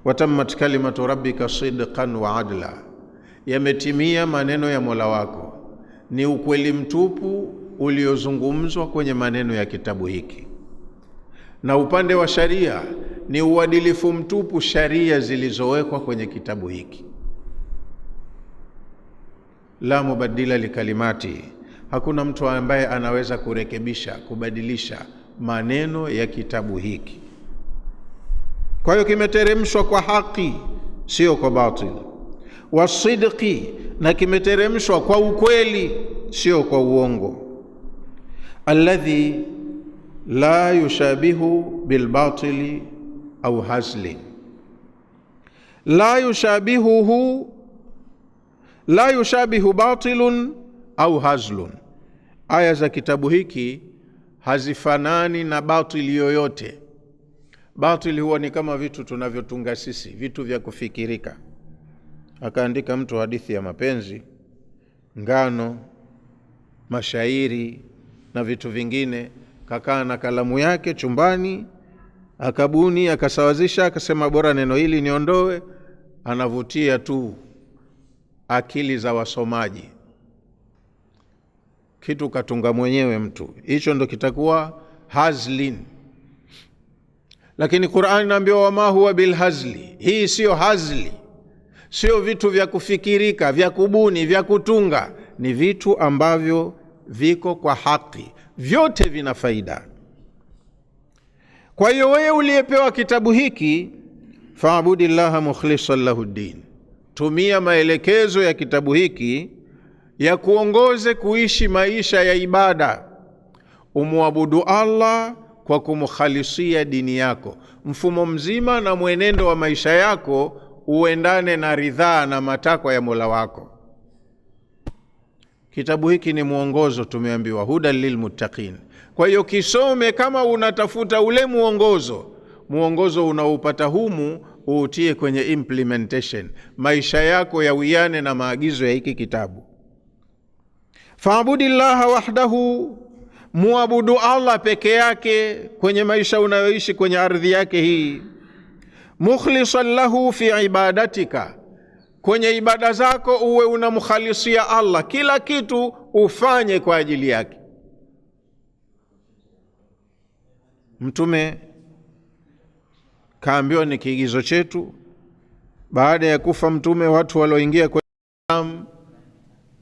watammat kalimatu rabbika sidqan wa adla, yametimia maneno ya Mola wako, ni ukweli mtupu uliozungumzwa kwenye maneno ya kitabu hiki. Na upande wa sharia ni uadilifu mtupu, sharia zilizowekwa kwenye kitabu hiki. La mubaddila likalimati, hakuna mtu ambaye anaweza kurekebisha, kubadilisha maneno ya kitabu hiki. Kwa hiyo kimeteremshwa kwa haki, sio kwa batil. Wasidqi, na kimeteremshwa kwa ukweli, sio kwa uongo. Alladhi la yushabihu bilbatili au hazli, la yushabihu batilun au hazlun. Aya za kitabu hiki hazifanani na batili yoyote. Batili huwa ni kama vitu tunavyotunga sisi, vitu vya kufikirika. Akaandika mtu hadithi ya mapenzi, ngano, mashairi na vitu vingine, kakaa na kalamu yake chumbani, akabuni, akasawazisha, akasema bora neno hili niondoe, anavutia tu akili za wasomaji. Kitu katunga mwenyewe mtu, hicho ndo kitakuwa hazlin. Lakini Qur'an inaambiwa wama huwa bilhazli. Hii sio hazli, sio vitu vya kufikirika, vya kubuni, vya kutunga. Ni vitu ambavyo viko kwa haki, vyote vina faida. Kwa hiyo wewe uliyepewa kitabu hiki, fa'budillaha mukhlishan lahuddin, tumia maelekezo ya kitabu hiki ya kuongoze kuishi maisha ya ibada. Umuabudu Allah kwa kumkhalisia dini yako, mfumo mzima na mwenendo wa maisha yako uendane na ridhaa na matakwa ya Mola wako. Kitabu hiki ni mwongozo, tumeambiwa hudan lilmuttaqin. Kwa hiyo kisome kama unatafuta ule mwongozo unaopata humu, uutie kwenye implementation, maisha yako yawiane na maagizo ya hiki kitabu. Fa'budillaha wahdahu, muabudu Allah peke yake kwenye maisha unayoishi kwenye ardhi yake hii. Mukhlisan lahu fi ibadatika, kwenye ibada zako uwe unamkhalisia Allah, kila kitu ufanye kwa ajili yake. Mtume kaambiwa ni kiigizo chetu. Baada ya kufa Mtume, watu walioingia kwenye Islam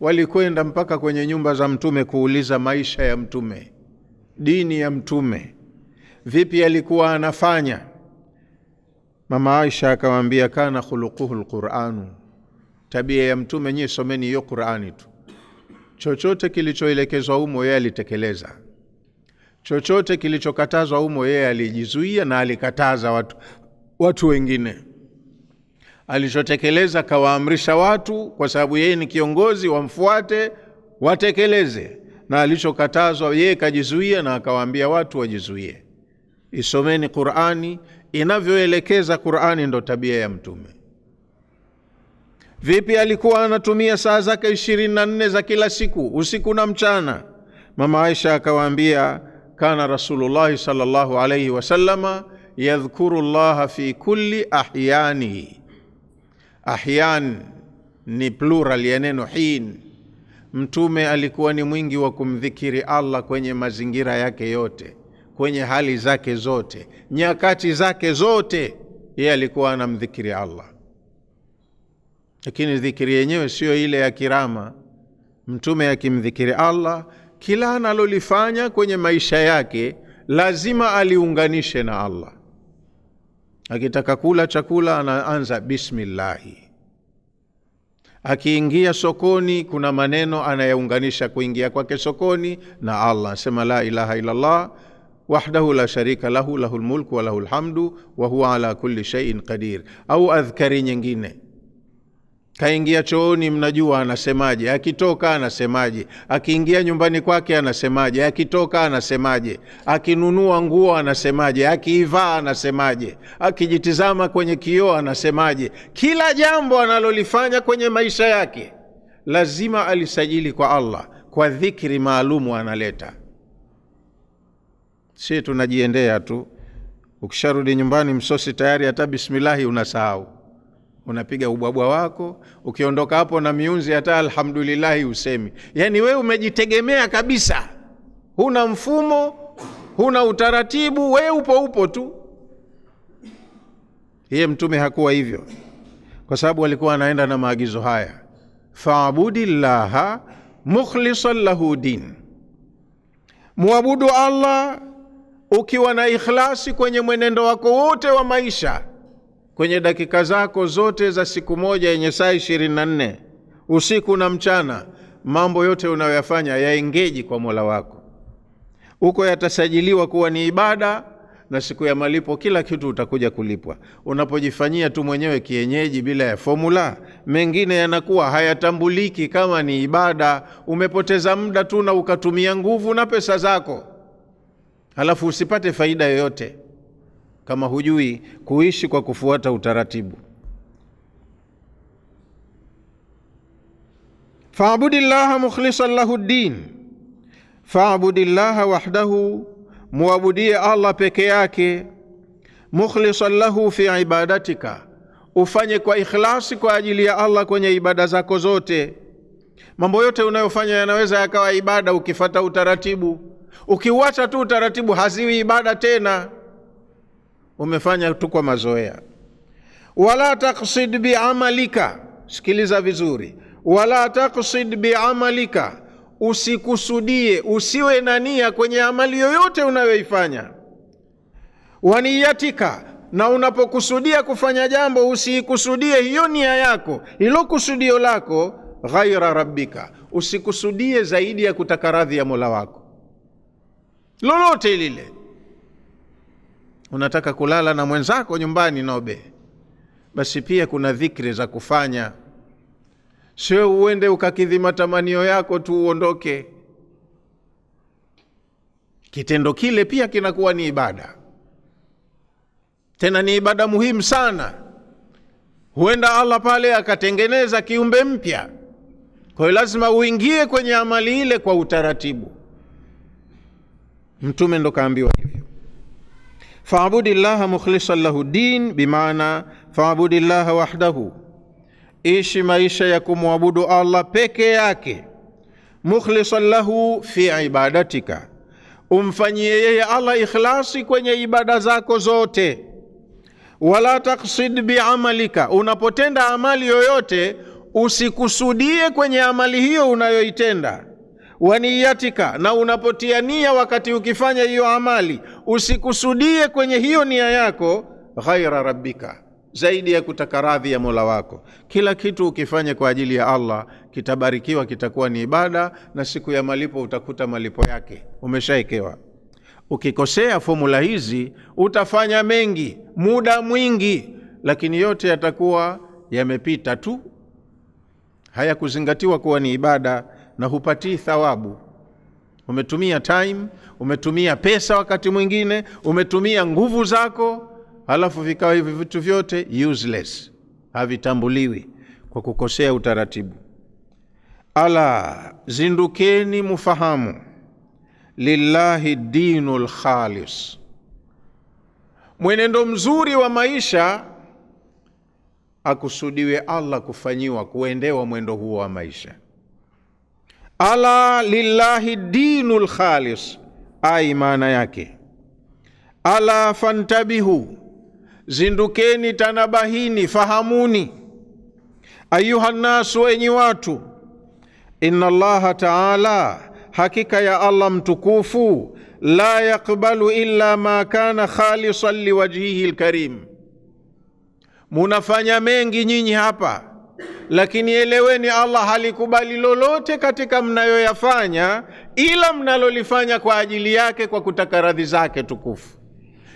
walikwenda mpaka kwenye nyumba za Mtume kuuliza maisha ya Mtume, dini ya Mtume, vipi alikuwa anafanya. Mama Aisha akamwambia kana khuluquhu alquranu, tabia ya Mtume, nyie someni hiyo Qur'ani tu. Chochote kilichoelekezwa humo yeye alitekeleza, chochote kilichokatazwa humo yeye alijizuia na alikataza watu wengine. Alichotekeleza kawaamrisha watu, kwa sababu yeye ni kiongozi, wamfuate, watekeleze, na alichokatazwa yeye kajizuia na akawaambia watu wajizuie. Isomeni Qur'ani inavyoelekeza. Qur'ani ndo tabia ya Mtume. Vipi alikuwa anatumia saa zake 24 za kila siku, usiku na mchana? Mama Aisha akawaambia kana Rasulullah sallallahu alayhi wasallama yadhkuru Allah fi kulli ahyanihi. Ahyan ni plural ya neno hin. Mtume alikuwa ni mwingi wa kumdhikiri Allah kwenye mazingira yake yote, kwenye hali zake zote, nyakati zake zote, yeye alikuwa anamdhikiri Allah. Lakini dhikiri yenyewe sio ile ya kirama. Mtume akimdhikiri Allah, kila analolifanya kwenye maisha yake lazima aliunganishe na Allah. Akitaka kula chakula anaanza bismillahi. Akiingia sokoni kuna maneno anayaunganisha kuingia kwake sokoni na Allah. Sema la ilaha illa Allah wahdahu la sharika lahu lahul mulku wa lahul hamdu wa huwa ala kulli shay'in qadir. Au adhkari nyingine. Kaingia chooni, mnajua anasemaje, akitoka anasemaje, akiingia nyumbani kwake anasemaje, akitoka anasemaje, akinunua nguo anasemaje, akiivaa anasemaje, akijitizama kwenye kioo anasemaje. Kila jambo analolifanya kwenye maisha yake lazima alisajili kwa Allah kwa dhikri maalumu analeta. Si tunajiendea tu, Ukisharudi nyumbani msosi tayari, hata bismillahi unasahau, unapiga ubwabwa wako. Ukiondoka hapo na miunzi, hata alhamdulillahi usemi. Yani wewe umejitegemea kabisa, huna mfumo, huna utaratibu, wewe upo tu. Yeye Mtume hakuwa hivyo, kwa sababu alikuwa anaenda na maagizo haya: fa'budillaha mukhlishan lahu din, muabudu Allah ukiwa na ikhlasi kwenye mwenendo wako wote wa maisha, kwenye dakika zako zote za siku moja yenye saa 24, usiku na mchana. Mambo yote unayoyafanya yaengeji kwa Mola wako, huko yatasajiliwa kuwa ni ibada, na siku ya malipo kila kitu utakuja kulipwa. Unapojifanyia tu mwenyewe kienyeji bila ya formula, mengine yanakuwa hayatambuliki kama ni ibada. Umepoteza muda tu na ukatumia nguvu na pesa zako, halafu usipate faida yoyote kama hujui kuishi kwa kufuata utaratibu. Fa'budillaha mukhlishan lahu din, fa'budillaha wahdahu, muabudie Allah peke yake. Mukhlishan lahu fi ibadatika, ufanye kwa ikhlasi kwa ajili ya Allah kwenye ibada zako zote. Mambo yote unayofanya yanaweza yakawa ibada ukifata utaratibu. Ukiuacha tu utaratibu, haziwi ibada tena, umefanya tu kwa mazoea. Wala taqsid bi'amalika, sikiliza vizuri, wala taqsid bi'amalika, usikusudie, usiwe na nia kwenye amali yoyote unayoifanya. Waniyatika, na unapokusudia kufanya jambo usikusudie hiyo nia yako, hilo kusudio lako, ghaira rabbika, usikusudie zaidi ya kutaka radhi ya Mola wako. Lolote lile, unataka kulala na mwenzako nyumbani nobe, basi pia kuna dhikri za kufanya. Sio uende ukakidhi matamanio yako tu uondoke. Kitendo kile pia kinakuwa ni ibada, tena ni ibada muhimu sana. Huenda Allah pale akatengeneza kiumbe mpya, kwa hiyo lazima uingie kwenye amali ile kwa utaratibu. Mtume ndo kaambiwa hivyo, fa'budillaha mukhlishan lahu din, bimaana fa'budillaha wahdahu, ishi maisha ya kumwabudu Allah peke yake. Mukhlishan lahu fi ibadatika, umfanyie yeye Allah ikhlasi kwenye ibada zako zote. Wala taqsid bi'amalika, unapotenda amali yoyote usikusudie kwenye amali hiyo unayoitenda. Waniyatika, na unapotia nia wakati ukifanya hiyo amali usikusudie kwenye hiyo nia yako, ghaira rabbika, zaidi ya kutaka radhi ya Mola wako. Kila kitu ukifanya kwa ajili ya Allah kitabarikiwa, kitakuwa ni ibada, na siku ya malipo utakuta malipo yake umeshaekewa. Ukikosea formula hizi utafanya mengi, muda mwingi, lakini yote yatakuwa yamepita tu, hayakuzingatiwa kuwa ni ibada, na hupatii thawabu. Umetumia time, umetumia pesa, wakati mwingine umetumia nguvu zako, halafu vikawa hivi vitu vyote useless, havitambuliwi kwa kukosea utaratibu. Ala, zindukeni mufahamu, lillahi dinul khalis, mwenendo mzuri wa maisha akusudiwe Allah kufanyiwa, kuendewa mwendo huo wa maisha. Ala lillahi dinul khalis, ai maana yake ala fantabihu, zindukeni, tanabahini, fahamuni, ayuha nasu, enyi watu, inna Allaha ta'ala, hakika ya Allah mtukufu, la yakbalu illa ma kana khalisan liwajhihi alkarim. Munafanya mengi nyinyi hapa, lakini eleweni Allah halikubali lolote katika mnayoyafanya ila mnalolifanya kwa ajili yake, kwa kutaka radhi zake tukufu.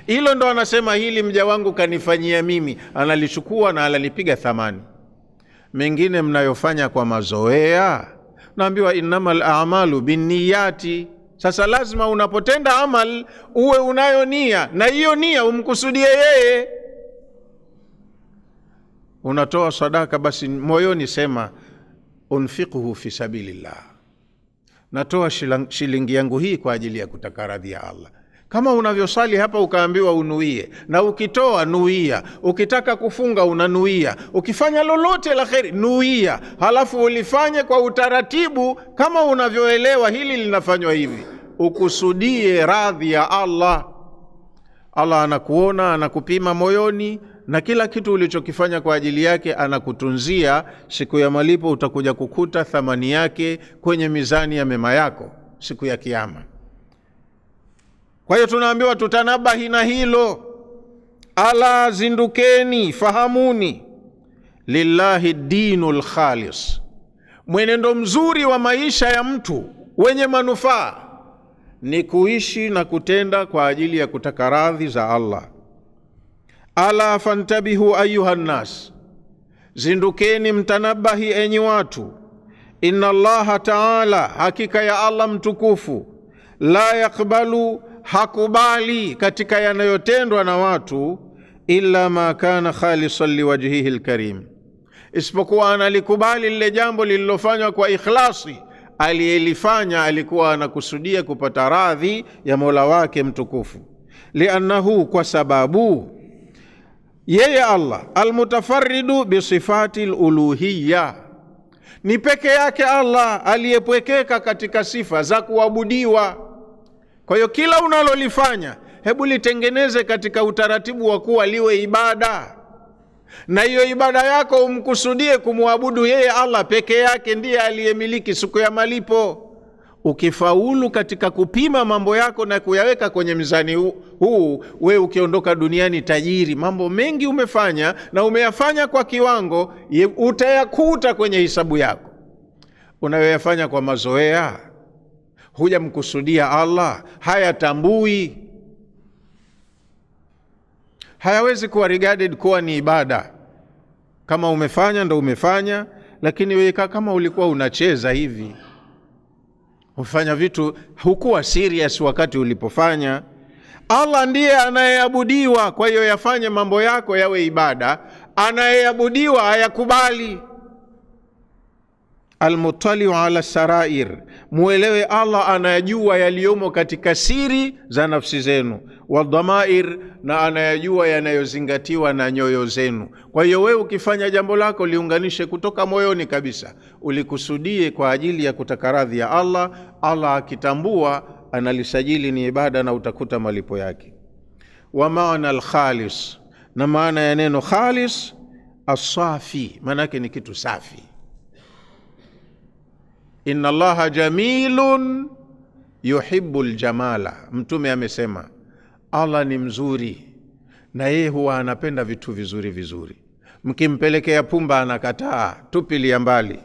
Hilo ndo anasema, hili mja wangu kanifanyia mimi, analichukua na analipiga thamani. Mengine mnayofanya kwa mazoea, naambiwa innamal a'malu binniyati. Sasa lazima unapotenda amal uwe unayo nia, na hiyo nia umkusudie yeye. Unatoa sadaka, basi moyoni sema unfiqhu fi sabilillah, natoa shilingi yangu hii kwa ajili ya kutaka radhi ya Allah. Kama unavyosali hapa ukaambiwa unuie, na ukitoa nuia, ukitaka kufunga unanuia, ukifanya lolote la kheri nuia, halafu ulifanye kwa utaratibu kama unavyoelewa hili linafanywa hivi, ukusudie radhi ya Allah. Allah anakuona, anakupima moyoni, na kila kitu ulichokifanya kwa ajili yake anakutunzia. Siku ya malipo utakuja kukuta thamani yake kwenye mizani ya mema yako siku ya Kiyama. Kwa hiyo tunaambiwa tutanabahi na hilo. Ala, zindukeni, fahamuni, lillahi dinul khalis, mwenendo mzuri wa maisha ya mtu wenye manufaa ni kuishi na kutenda kwa ajili ya kutaka radhi za Allah. Ala fantabihu ayuha nnas, zindukeni mtanabahi enyi watu. Inna Allaha taala, hakika ya Allah mtukufu, la yakbalu, hakubali katika yanayotendwa na watu, illa ma kana khalisan liwajhihi alkarim, isipokuwa analikubali lile jambo lililofanywa kwa ikhlasi. Aliyelifanya alikuwa anakusudia kupata radhi ya Mola wake mtukufu. Liannahu, kwa sababu yeye Allah almutafarridu bisifati aluluhiyya, ni peke yake Allah aliyepwekeka katika sifa za kuabudiwa. Kwa hiyo kila unalolifanya hebu litengeneze katika utaratibu wa kuwa liwe ibada, na hiyo ibada yako umkusudie kumwabudu yeye Allah peke yake, ndiye aliyemiliki siku ya malipo. Ukifaulu katika kupima mambo yako na kuyaweka kwenye mizani huu, we ukiondoka duniani tajiri. Mambo mengi umefanya na umeyafanya kwa kiwango, utayakuta kwenye hisabu yako. Unayoyafanya kwa mazoea, hujamkusudia Allah, hayatambui, hayawezi kuwa regarded kuwa ni ibada. Kama umefanya ndo umefanya, lakini wewe kama ulikuwa unacheza hivi, ufanya vitu hukuwa serious wakati ulipofanya. Allah ndiye anayeabudiwa, kwa hiyo yafanye mambo yako yawe ibada. Anayeabudiwa ayakubali. Almutaliu ala sarair, muelewe Allah anayajua yaliyomo katika siri za nafsi zenu. Wadhamair, na anayajua yanayozingatiwa na nyoyo zenu. Kwa hiyo wewe ukifanya jambo lako liunganishe kutoka moyoni kabisa, ulikusudie kwa ajili ya kutaka radhi ya Allah. Allah akitambua analisajili ni ibada na utakuta malipo yake. Wa maana alkhalis, na maana ya neno khalis asafi, maana yake ni kitu safi. Inna Allaha jamilun yuhibbul jamala, Mtume amesema Allah ni mzuri na yeye huwa anapenda vitu vizuri vizuri. Mkimpelekea pumba anakataa, tupilia mbali,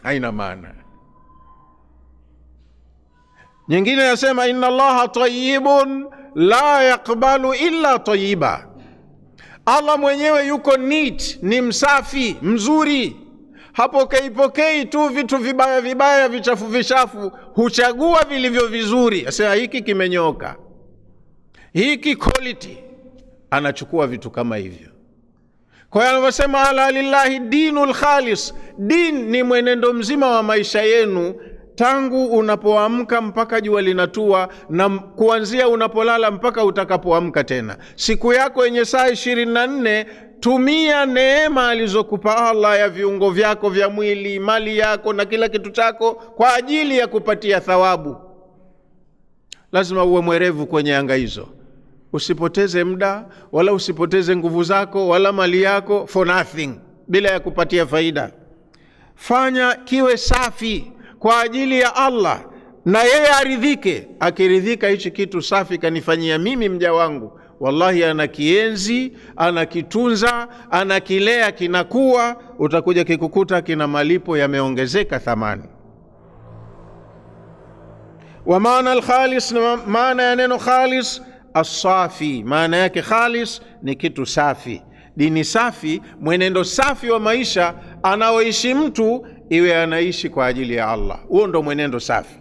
haina maana. Nyingine yasema inna Allaha tayyibun la yakbalu illa tayyiba, Allah mwenyewe yuko neat, ni msafi, mzuri, hapokei tu vitu vibaya vibaya, vichafu vichafu, huchagua vilivyo vizuri. Asema hiki kimenyoka, hiki quality, anachukua vitu kama hivyo. Kwa hiyo anasema ala lillahi dinul khalis, din ni mwenendo mzima wa maisha yenu, tangu unapoamka mpaka jua linatua, na kuanzia unapolala mpaka utakapoamka tena. Siku yako yenye saa 24, tumia neema alizokupa Allah ya viungo vyako vya mwili, mali yako na kila kitu chako kwa ajili ya kupatia thawabu. Lazima uwe mwerevu kwenye anga hizo. Usipoteze muda, wala usipoteze nguvu zako, wala mali yako for nothing, bila ya kupatia faida. Fanya kiwe safi kwa ajili ya Allah, na yeye aridhike. Akiridhika hichi kitu safi kanifanyia mimi mja wangu, wallahi anakienzi, anakitunza, anakilea, kinakuwa, utakuja kikukuta kina malipo yameongezeka thamani. Wa maana al-khalis, maana ya neno khalis as-safi, maana yake khalis ni kitu safi, dini safi, mwenendo safi wa maisha anaoishi mtu, iwe anaishi kwa ajili ya Allah. Huo ndo mwenendo safi.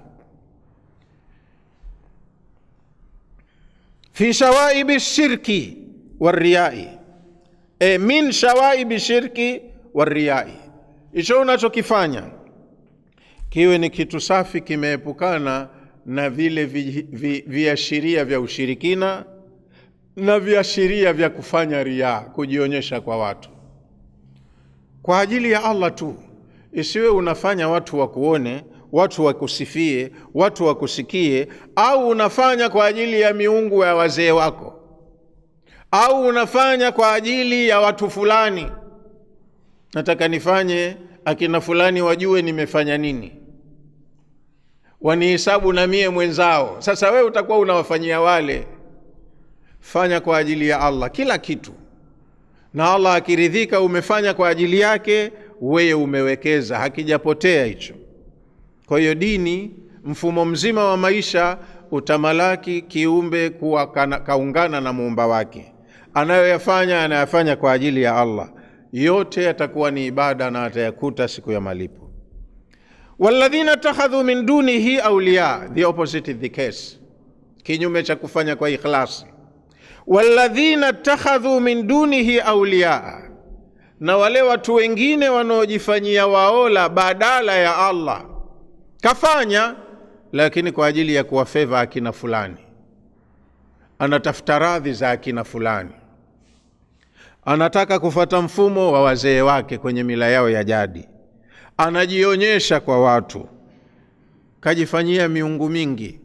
Fi shawaibi shirki warriyai, min shawaibi shirki warriyai, hicho unachokifanya kiwe ni kitu safi, kimeepukana na vile viashiria vya ushirikina na viashiria vya kufanya riya, kujionyesha kwa watu kwa ajili ya Allah tu. Isiwe unafanya watu wakuone, watu wakusifie, watu wakusikie, au unafanya kwa ajili ya miungu ya wazee wako, au unafanya kwa ajili ya watu fulani. Nataka nifanye akina fulani wajue nimefanya nini, wanihesabu na mie mwenzao. Sasa wewe utakuwa unawafanyia wale. Fanya kwa ajili ya Allah kila kitu, na Allah akiridhika umefanya kwa ajili yake, wewe umewekeza, hakijapotea hicho. Kwa hiyo dini, mfumo mzima wa maisha utamalaki kiumbe kuwa kaungana na muumba wake. Anayafanya kwa ajili ya Allah, yote yatakuwa ni ibada na atayakuta siku ya malipo. Walladhina takhadhu min dunihi awliya, the opposite is the case, kinyume cha kufanya kwa ikhlasi. Walladhina takhadhu min dunihi awliya, na wale watu wengine wanaojifanyia waola badala ya Allah. Kafanya lakini kwa ajili ya kuwafeva akina fulani, anatafuta radhi za akina fulani, anataka kufata mfumo wa wazee wake kwenye mila yao ya jadi, anajionyesha kwa watu, kajifanyia miungu mingi.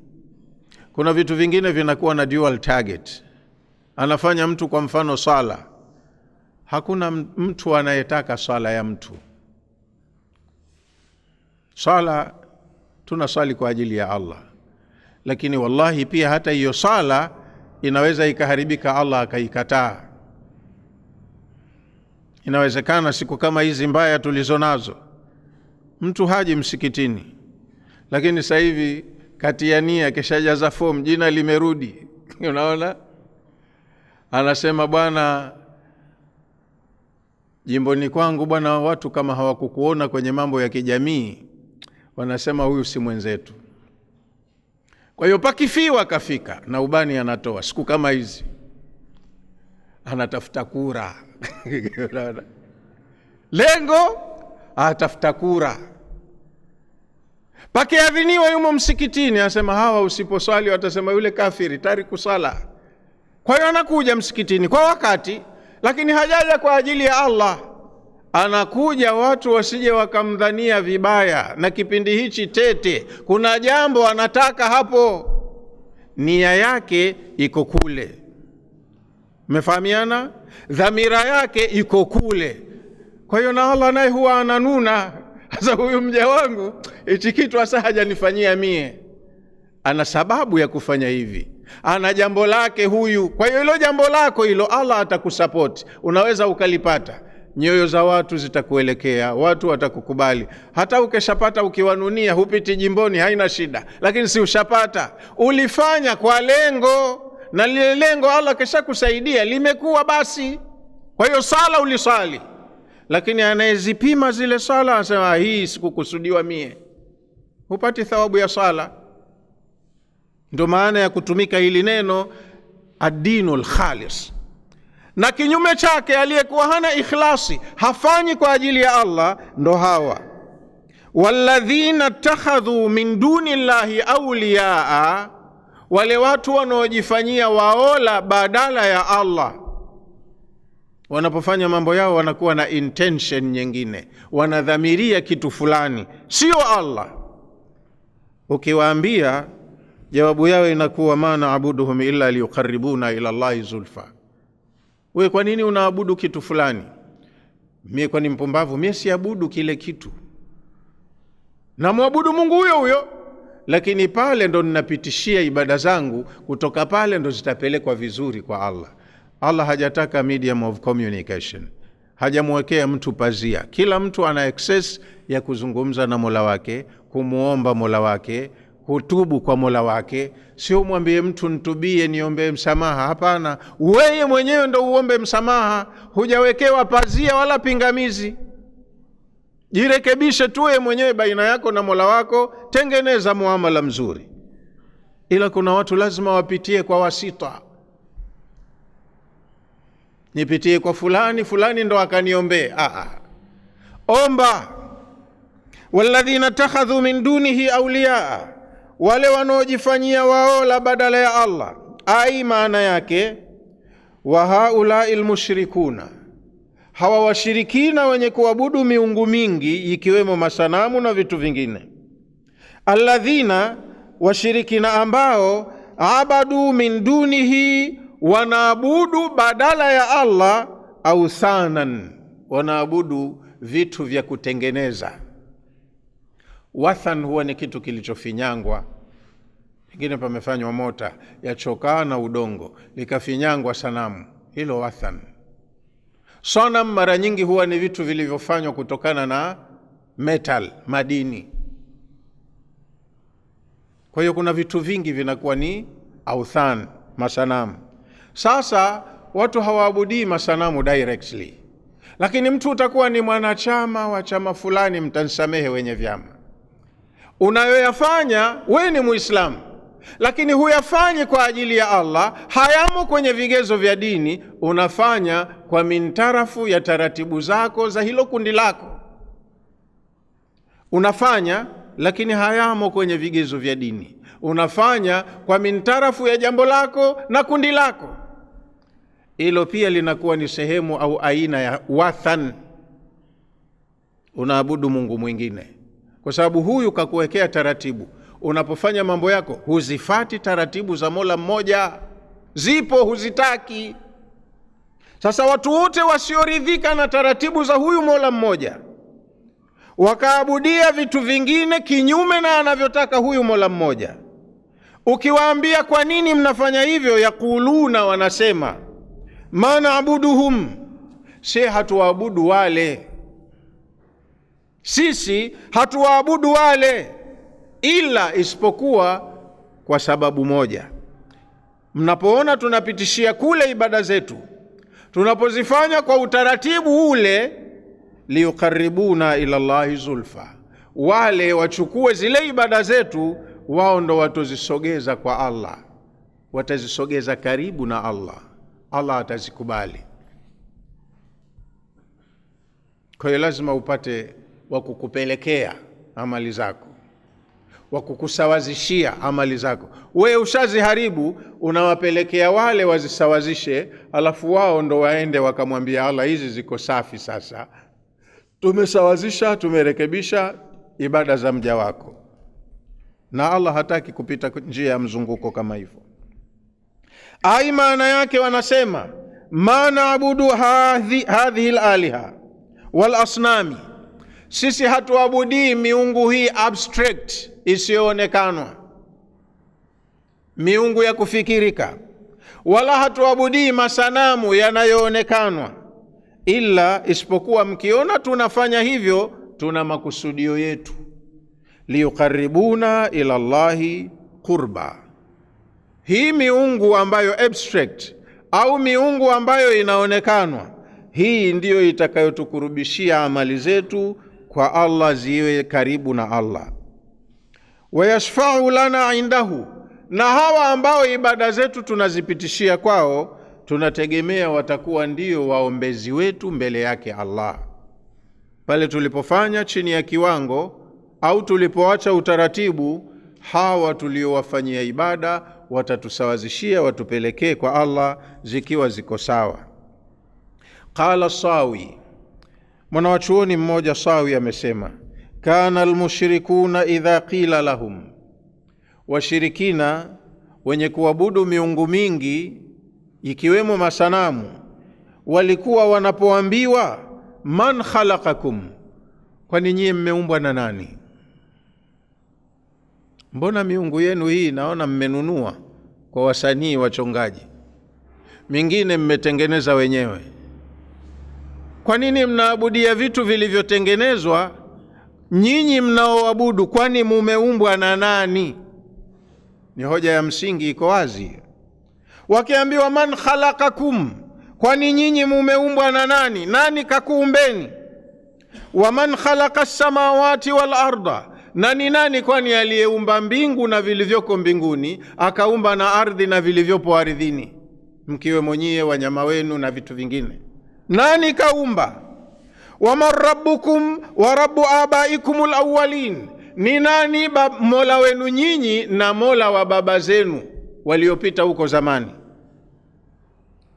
Kuna vitu vingine vinakuwa na dual target. Anafanya mtu, kwa mfano sala. Hakuna mtu anayetaka sala ya mtu. Sala tunasali kwa ajili ya Allah, lakini wallahi pia hata hiyo sala inaweza ikaharibika, Allah akaikataa. Inawezekana siku kama hizi mbaya tulizo nazo, mtu haji msikitini, lakini sasa hivi katiania kishajaza form, jina limerudi. Unaona, anasema bwana, jimboni kwangu bwana, watu kama hawakukuona kwenye mambo ya kijamii, wanasema huyu si mwenzetu. Kwa hiyo pakifiwa kafika na ubani anatoa. Siku kama hizi anatafuta kura. Lengo atafuta kura. Pakiadhiniwa yumo msikitini, anasema hawa usiposwali watasema yule kafiri tariku sala. Kwa hiyo anakuja msikitini kwa wakati, lakini hajaja kwa ajili ya Allah. Anakuja watu wasije wakamdhania vibaya, na kipindi hichi tete kuna jambo anataka hapo, nia yake iko kule. Mmefahamiana? Dhamira yake iko kule. Kwa hiyo na Allah naye huwa ananuna, sasa huyu mja wangu hichi kitu hasa hajanifanyia mie. Ana sababu ya kufanya hivi, ana jambo lake huyu. Kwa hiyo hilo jambo lako hilo Allah atakusupport, unaweza ukalipata. Nyoyo za watu zitakuelekea, watu watakukubali. Hata ukishapata ukiwanunia, hupiti jimboni, haina shida, lakini si ushapata, ulifanya kwa lengo, na lile lengo Allah kisha kusaidia limekuwa basi. Kwa hiyo sala ulisali, lakini anayezipima zile sala anasema hii sikukusudiwa mie, hupati thawabu ya sala. Ndio maana ya kutumika hili neno ad-dinul khalis. Na kinyume chake, aliyekuwa hana ikhlasi, hafanyi kwa ajili ya Allah, ndo hawa walladhina takhadhu min duni llahi awliyaa, wale watu wanaojifanyia waola badala ya Allah. Wanapofanya mambo yao wanakuwa na intention nyingine, wanadhamiria kitu fulani, sio Allah. Ukiwaambia, jawabu yao inakuwa ma na'buduhum illa liyuqarribuna ila Allahi zulfa. Wewe kwa nini unaabudu kitu fulani? Mie kwa ni mpumbavu, mie siabudu kile kitu, na muabudu Mungu huyo huyo, lakini pale ndo ninapitishia ibada zangu, kutoka pale ndo zitapelekwa vizuri kwa Allah. Allah hajataka medium of communication, hajamwekea mtu pazia. Kila mtu ana access ya kuzungumza na Mola wake, kumuomba Mola wake, kutubu kwa Mola wake. Sio mwambie mtu nitubie, niombe msamaha. Hapana, wewe mwenyewe ndo uombe msamaha, hujawekewa pazia wala pingamizi. Jirekebishe tu wewe mwenyewe baina yako na Mola wako, tengeneza muamala mzuri. Ila kuna watu lazima wapitie kwa wasita. Nipitie kwa fulani, fulani ndo akaniombee. Omba. Walladhina takhadhu min dunihi awliyaa, wale wanaojifanyia waola badala ya Allah. Ai, maana yake wa haulai almushrikuna, hawa washirikina wenye kuabudu miungu mingi ikiwemo masanamu na vitu vingine. Alladhina, washirikina ambao abadu min dunihi, wanaabudu badala ya Allah, authanan, wanaabudu vitu vya kutengeneza. Wathan huwa ni kitu kilichofinyangwa, pengine pamefanywa mota ya chokaa na udongo likafinyangwa sanamu, hilo wathan. Sanam mara nyingi huwa ni vitu vilivyofanywa kutokana na metal, madini. Kwa hiyo kuna vitu vingi vinakuwa ni authan, masanamu. Sasa watu hawaabudii masanamu directly, lakini mtu utakuwa ni mwanachama wa chama fulani, mtansamehe wenye vyama, unayoyafanya we ni Muislamu, lakini huyafanyi kwa ajili ya Allah, hayamo kwenye vigezo vya dini, unafanya kwa mintarafu ya taratibu zako za hilo kundi lako. Unafanya lakini hayamo kwenye vigezo vya dini, unafanya kwa mintarafu ya jambo lako na kundi lako. Hilo pia linakuwa ni sehemu au aina ya wathan. Unaabudu Mungu mwingine kwa sababu huyu kakuwekea taratibu. Unapofanya mambo yako huzifati taratibu za Mola mmoja, zipo huzitaki. Sasa watu wote wasioridhika na taratibu za huyu Mola mmoja wakaabudia vitu vingine kinyume na anavyotaka huyu Mola mmoja, ukiwaambia kwa nini mnafanya hivyo, yakuluna, wanasema ma naabuduhum, si hatuwaabudu wale, sisi hatuwaabudu wale, ila isipokuwa kwa sababu moja. Mnapoona tunapitishia kule ibada zetu, tunapozifanya kwa utaratibu ule, liyukaribuna ila Allahi zulfa, wale wachukue zile ibada zetu, wao ndo watozisogeza kwa Allah, watazisogeza karibu na Allah, Allah atazikubali. Kwa hiyo lazima upate wa kukupelekea amali zako, wa kukusawazishia amali zako. Wewe ushaziharibu, unawapelekea wale wazisawazishe, alafu wao ndo waende wakamwambia Allah, hizi ziko safi sasa, tumesawazisha, tumerekebisha ibada za mja wako. Na Allah hataki kupita njia ya mzunguko kama hivyo. Ai, maana yake wanasema ma naabudu hadhihi alaliha wal asnami, sisi hatuabudii miungu hii abstract, isiyoonekana, miungu ya kufikirika, wala hatuabudii masanamu yanayoonekanwa, ila isipokuwa mkiona tunafanya hivyo, tuna makusudio yetu, liyukaribuna ila Allahi qurba. Hii miungu ambayo abstract au miungu ambayo inaonekanwa, hii ndiyo itakayotukurubishia amali zetu kwa Allah ziwe karibu na Allah. Wayashfa'u lana indahu, na hawa ambao ibada zetu tunazipitishia kwao, tunategemea watakuwa ndio waombezi wetu mbele yake Allah. Pale tulipofanya chini ya kiwango au tulipoacha utaratibu, hawa tuliowafanyia ibada watatusawazishia, watupelekee kwa Allah zikiwa ziko sawa. Qala Sawi, mwanawachuoni mmoja Sawi amesema, kana almushrikuna idha qila lahum, washirikina wenye kuabudu miungu mingi ikiwemo masanamu, walikuwa wanapoambiwa man khalaqakum, kwani nyie mmeumbwa na nani? Mbona miungu yenu hii naona mmenunua kwa wasanii wachongaji, mingine mmetengeneza wenyewe? Kwa nini mnaabudia vitu vilivyotengenezwa? Nyinyi mnaoabudu, kwani mumeumbwa na nani? Ni hoja ya msingi, iko wazi. Wakiambiwa man khalaqakum, kwani nyinyi mumeumbwa na nani? Nani kakuumbeni? Wa man khalaqa as-samawati wal arda, nani nani kwani aliyeumba mbingu na vilivyoko mbinguni, akaumba na ardhi na vilivyopo ardhini, mkiwe mwenyewe wanyama wenu na vitu vingine? Nani kaumba? Wa man rabbukum wa rabbu abaikumul awwalin, ni nani mola wenu nyinyi na mola wa baba zenu waliopita huko zamani?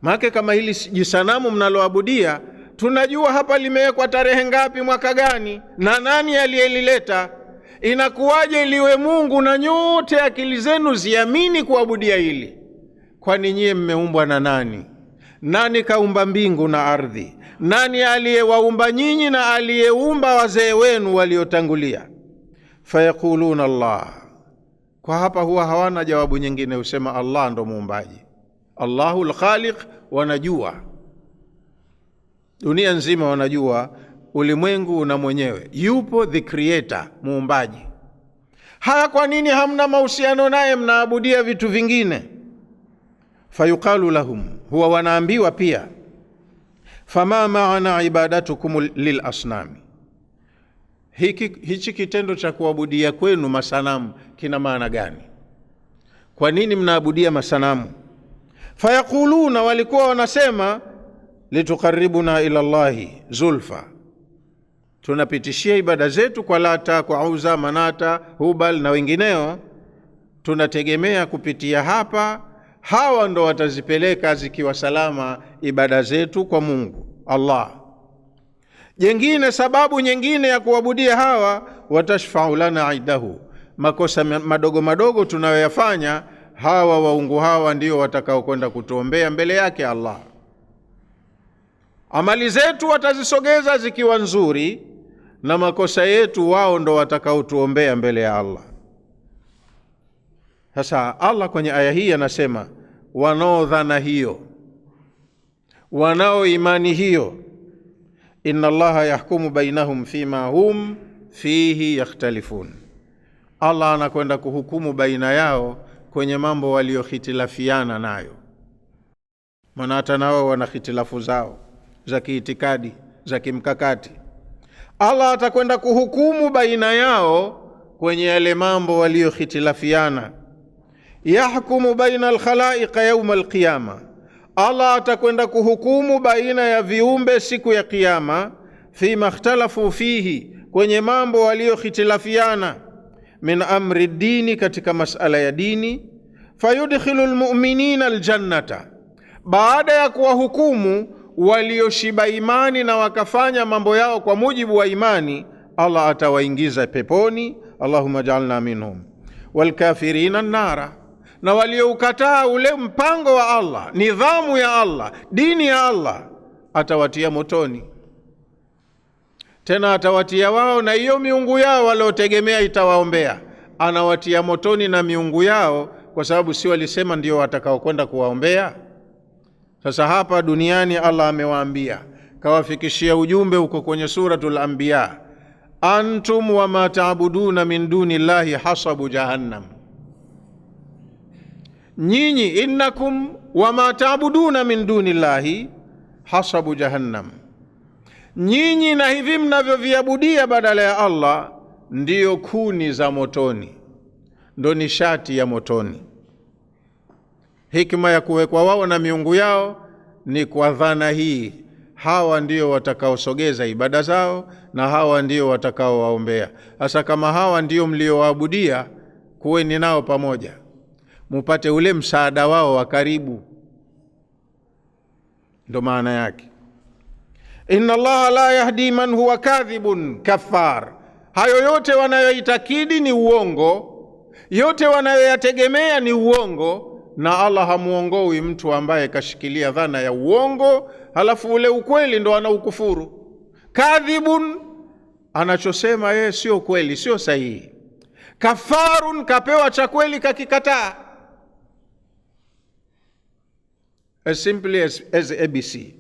Maana kama hili jisanamu mnaloabudia, tunajua hapa limewekwa tarehe ngapi, mwaka gani, na nani aliyelileta. Inakuwaje liwe Mungu na nyote akili zenu ziamini kuabudia hili? Kwani nyie mmeumbwa na nani? Nani kaumba mbingu na ardhi? Nani aliyewaumba nyinyi na aliyeumba wazee wenu waliotangulia? Fayakuluna Allah. Kwa hapa huwa hawana jawabu nyingine, husema Allah ndo muumbaji, Allahul Khaliq. Wanajua dunia nzima, wanajua ulimwengu na mwenyewe yupo, the creator, muumbaji. Haya, kwa nini hamna mahusiano naye, mnaabudia vitu vingine? Fayuqalu lahum, huwa wanaambiwa pia, fama maana ibadatukum lil asnami, hichi kitendo cha kuabudia kwenu masanamu kina maana gani? Kwa nini mnaabudia masanamu? Fayakuluna, walikuwa wanasema, litukaribuna ila Allahi zulfa, tunapitishia ibada zetu kwa Lata, kwa Uzza, Manata, Hubal na wengineo, tunategemea kupitia hapa hawa ndo watazipeleka zikiwa salama ibada zetu kwa Mungu Allah. Jengine, sababu nyingine ya kuabudia hawa, watashfa'u lana aidahu, makosa madogo madogo tunayoyafanya, hawa waungu hawa ndio watakao kwenda kutuombea mbele yake Allah. Amali zetu watazisogeza zikiwa nzuri, na makosa yetu wao ndo watakao tuombea mbele ya Allah. Sasa Allah kwenye aya hii anasema, wanaodhana hiyo, wanao imani hiyo, inna Allaha yahkumu bainahum fima hum fihi yakhtalifun, Allah anakwenda kuhukumu baina yao kwenye mambo waliohitilafiana nayo. Maana hata nao wana hitilafu zao za kiitikadi, za kimkakati. Allah atakwenda kuhukumu baina yao kwenye yale mambo waliohitilafiana. Yahkumu baina alkhalaiqa yawm alqiyama, Allah atakwenda kuhukumu baina ya viumbe siku ya Kiyama, fima ikhtalafu fihi, kwenye mambo waliohitilafiana, min amri dini, katika masala ya dini. Fayudkhilu almu'minina aljannata, baada ya kuwahukumu walioshiba imani na wakafanya mambo yao kwa mujibu wa imani, Allah atawaingiza peponi, Allahumma ja'alna minhum. Walkafirina an-nara, na walioukataa ule mpango wa Allah, nidhamu ya Allah, dini ya Allah, atawatia motoni. Tena atawatia wao na hiyo miungu yao waliotegemea itawaombea, anawatia motoni na miungu yao, kwa sababu si walisema ndio watakao kwenda kuwaombea. Sasa hapa duniani Allah amewaambia, kawafikishia ujumbe huko kwenye suratul Anbiya, antum wa ma ta'buduna min duni llahi hasabu jahannam, nyinyi, innakum wa ma ta'buduna min duni llahi hasabu jahannam, nyinyi na hivi mnavyoviabudia badala ya Allah ndiyo kuni za motoni, ndo nishati ya motoni. Hikma ya kuwekwa wao na miungu yao ni kwa dhana hii, hawa ndio watakaosogeza ibada zao na hawa ndio watakaowaombea. Hasa kama hawa ndio mliowaabudia, kuweni nao pamoja, mupate ule msaada wao wa karibu. Ndo maana yake, inna Allaha la yahdi man huwa kadhibun kafar. Hayo yote wanayoitakidi ni uongo, yote wanayoyategemea ni uongo, na Allah hamuongoi mtu ambaye kashikilia dhana ya uongo, halafu ule ukweli ndo anaukufuru. Kadhibun, anachosema yeye sio kweli, sio sahihi. Kafarun, kapewa cha kweli kakikataa. As simply as ABC.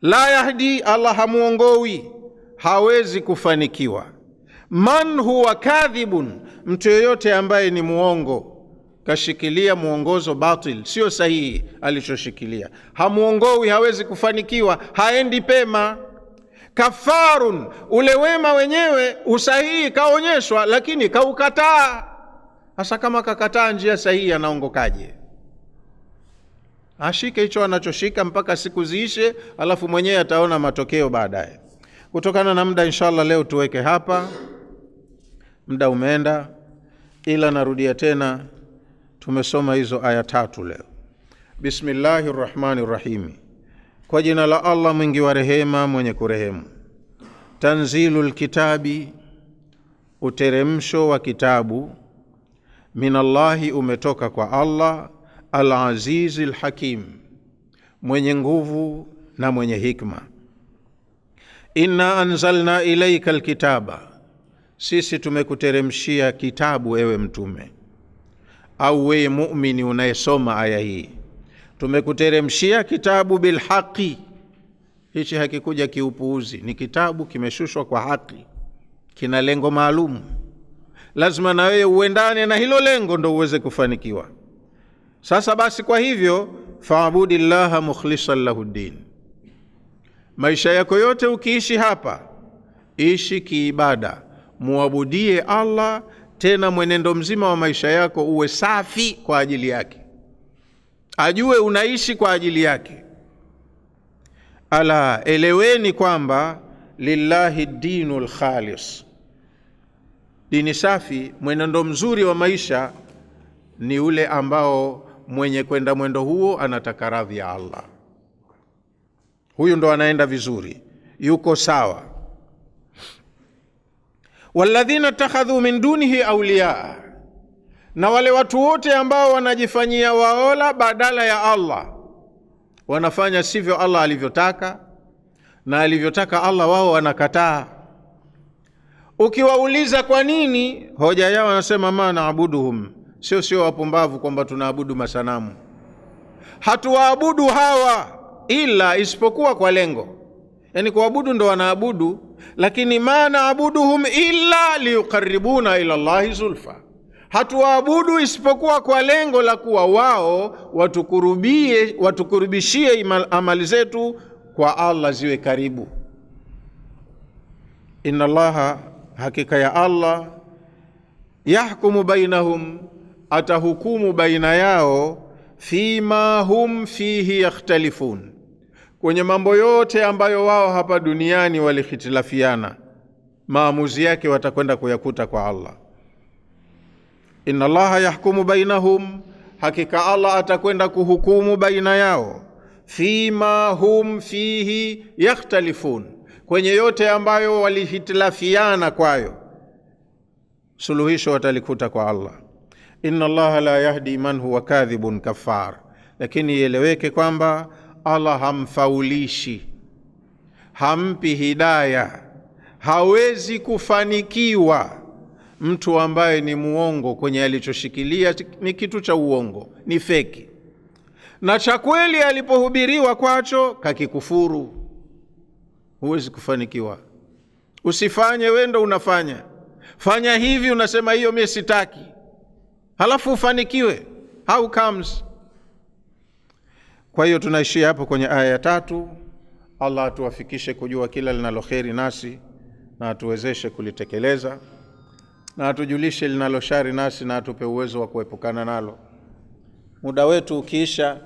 La yahdi, Allah hamuongoi, hawezi kufanikiwa. Man huwa kadhibun, mtu yoyote ambaye ni muongo, kashikilia muongozo batil, sio sahihi alichoshikilia, hamuongoi, hawezi kufanikiwa, haendi pema. Kafarun, ule wema wenyewe usahihi kaonyeshwa, lakini kaukataa. Hasa kama kakataa njia sahihi, anaongokaje? Ashike hicho anachoshika mpaka siku ziishe, alafu mwenyewe ataona matokeo baadaye. Kutokana na muda, inshallah leo tuweke hapa, muda umeenda, ila narudia tena, tumesoma hizo aya 3 leo. Bismillahirrahmanirrahim, kwa jina la Allah mwingi wa rehema mwenye kurehemu. Tanzilul kitabi, uteremsho wa kitabu. Minallahi, umetoka kwa Allah. Al-azizil hakim, mwenye nguvu na mwenye hikma. Inna anzalna ilaika alkitaba, sisi tumekuteremshia kitabu ewe mtume, au wewe muumini unayesoma aya hii. Tumekuteremshia kitabu bilhaqi, hichi hakikuja kiupuuzi, ni kitabu kimeshushwa kwa haki, kina lengo maalum. Lazima na wewe uendane na hilo lengo ndo uweze kufanikiwa. Sasa basi, kwa hivyo fa'budillaha mukhlishan lahuddin, maisha yako yote ukiishi hapa, ishi kiibada, muabudie Allah, tena mwenendo mzima wa maisha yako uwe safi kwa ajili yake, ajue unaishi kwa ajili yake. Ala, eleweni kwamba lillahi dinul khalis, dini safi, mwenendo mzuri wa maisha ni ule ambao mwenye kwenda mwendo huo anataka radhi ya Allah. Huyu ndo anaenda vizuri, yuko sawa. Walladhina takhadhu min dunihi awliya, na wale watu wote ambao wanajifanyia waola badala ya Allah, wanafanya sivyo Allah alivyotaka, na alivyotaka Allah wao wanakataa. Ukiwauliza kwa nini, hoja yao wanasema ma naabuduhum, sio wapumbavu kwamba tunaabudu masanamu. Hatuwaabudu hawa ila isipokuwa kwa lengo, yani kuabudu ndo wanaabudu, lakini ma naabuduhum illa liyuqarribuna ila Allahi zulfa. Hatuwaabudu isipokuwa kwa lengo la kuwa wao watukurubishie amali zetu kwa Allah ziwe karibu. Inna Allaha, hakika ya Allah, yahkumu bainahum, atahukumu baina yao, fima hum fihi yakhtalifun, kwenye mambo yote ambayo wao hapa duniani walikhitilafiana, maamuzi yake watakwenda kuyakuta kwa Allah. Inna Allaha yahkumu bainahum, hakika Allah atakwenda kuhukumu baina yao, fima hum fihi yakhtalifun, kwenye yote ambayo walihitilafiana kwayo, suluhisho watalikuta kwa Allah. Inna Allaha la yahdi man huwa kadhibun kafar, lakini ieleweke kwamba Allah hamfaulishi, hampi hidaya, hawezi kufanikiwa mtu ambaye ni muongo kwenye alichoshikilia, ni kitu cha uongo, ni feki, na cha kweli alipohubiriwa kwacho kakikufuru. Huwezi kufanikiwa. Usifanye wendo unafanya, fanya hivi unasema hiyo mimi sitaki, halafu ufanikiwe. How comes? Kwa hiyo tunaishia hapo kwenye aya ya 3. Allah atuwafikishe kujua kila linalokheri nasi, na atuwezeshe kulitekeleza, na atujulishe linaloshari nasi, na atupe uwezo wa kuepukana nalo. Muda wetu ukiisha,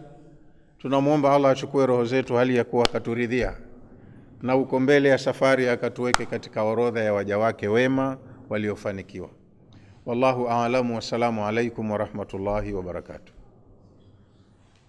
tunamwomba Allah achukue roho zetu hali ya kuwa akaturidhia, na uko mbele ya safari akatuweke katika orodha ya waja wake wema waliofanikiwa. Wallahu a'lamu. Wassalamu alaikum wa rahmatullahi wa barakatuh.